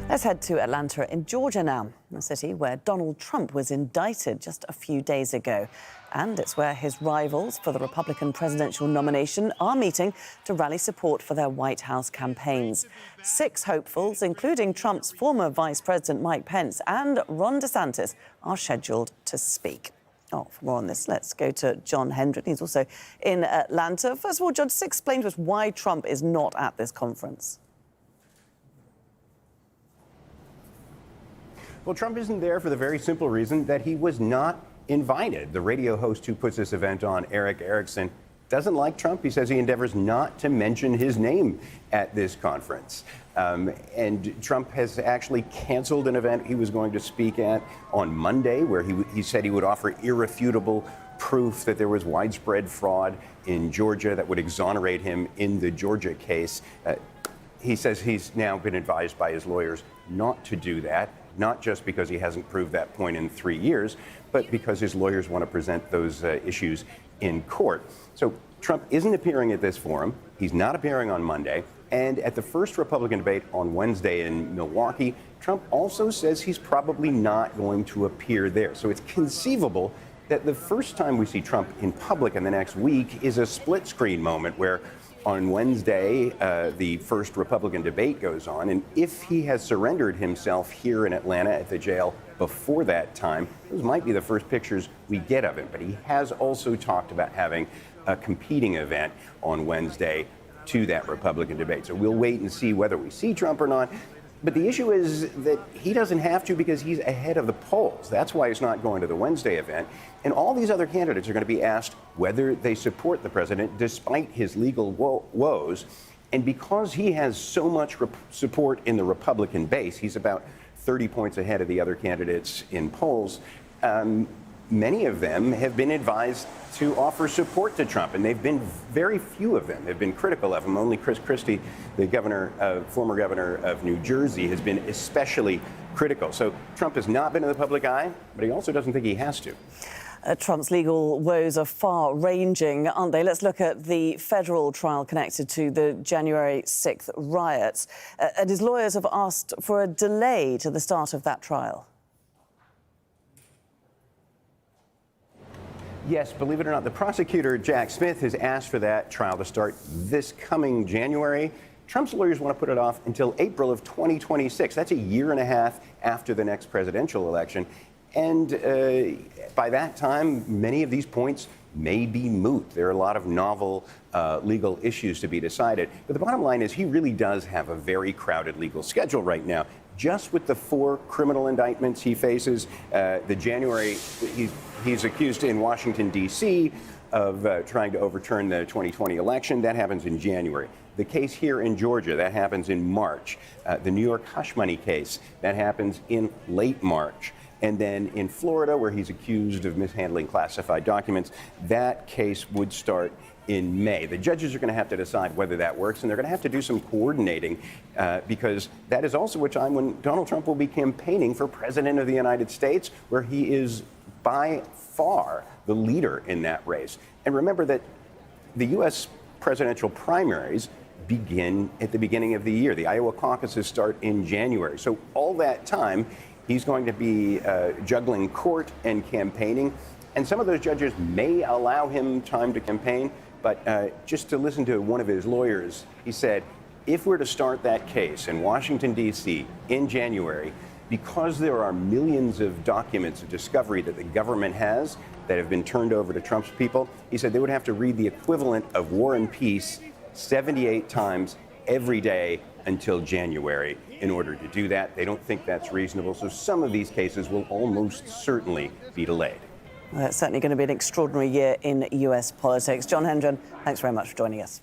Let's head to Atlanta in Georgia now, a city where Donald Trump was indicted just a few days ago. And it's where his rivals for the Republican presidential nomination are meeting to rally support for their White House campaigns. 6 hopefuls, including Trump's former Vice President Mike Pence and Ron DeSantis, are scheduled to speak. Oh, for more on this, let's go to John Hendren. He's also in Atlanta. First of all, John, just explain to us why Trump is not at this conference. Well, Trump isn't there for the very simple reason that he was not invited. The radio host who puts this event on, Eric Erickson, doesn't like Trump. He says he endeavors not to mention his name at this conference. And Trump has actually canceled an event he was going to speak at on Monday, where he said he would offer irrefutable proof that there was widespread fraud in Georgia that would exonerate him in the Georgia case. He says he's now been advised by his lawyers not to do that, not just because he hasn't proved that point in 3 years, but because his lawyers want to present those issues in court. So Trump isn't appearing at this forum. He's not appearing on Monday. And at the first Republican debate on Wednesday in Milwaukee, Trump also says he's probably not going to appear there. So it's conceivable that the first time we see Trump in public in the next week is a split screen moment where on Wednesday, the first Republican debate goes on, and if he has surrendered himself here in Atlanta at the jail before that time, those might be the first pictures we get of him. But he has also talked about having a competing event on Wednesday to that Republican debate. So we'll wait and see whether we see Trump or not. But the issue is that he doesn't have to because he's ahead of the polls. That's why he's not going to the Wednesday event. And all these other candidates are going to be asked whether they support the president despite his legal woes. And because he has so much support in the Republican base, he's about 30 points ahead of the other candidates in polls. Many of them have been advised to offer support to Trump, and they've been very few of them have been critical of him. Only Chris Christie, the former governor of New Jersey, has been especially critical. So Trump has not been in the public eye, but he also doesn't think he has to. Trump's legal woes are far-ranging, aren't they? Let's look at the federal trial connected to the January 6th riots. And his lawyers have asked for a delay to the start of that trial. Yes, believe it or not, the prosecutor, Jack Smith, has asked for that trial to start this coming January. Trump's lawyers want to put it off until April of 2026. That's a year and a half after the next presidential election. And by that time, many of these points may be moot. There are a lot of novel legal issues to be decided. But the bottom line is he really does have a very crowded legal schedule right now. Just with the 4 criminal indictments he faces, the January, he's accused in Washington, D.C. of trying to overturn the 2020 election. That happens in January. The case here in Georgia, that happens in March. The New York hush money case, that happens in late March. And then in Florida, where he's accused of mishandling classified documents, that case would start in May. The judges are going to have to decide whether that works, and they're going to have to do some coordinating because that is also a time when Donald Trump will be campaigning for president of the United States, where he is by far the leader in that race. And remember that the U.S. presidential primaries begin at the beginning of the year. The Iowa caucuses start in January. So all that time, he's going to be juggling court and campaigning. And some of those judges may allow him time to campaign. But just to listen to one of his lawyers, he said, if we're to start that case in Washington, D.C. in January, because there are millions of documents of discovery that the government has that have been turned over to Trump's people, he said they would have to read the equivalent of War and Peace 78 times every day until January in order to do that. They don't think that's reasonable. So some of these cases will almost certainly be delayed. Well, it's certainly going to be an extraordinary year in U.S. politics. John Hendren, thanks very much for joining us.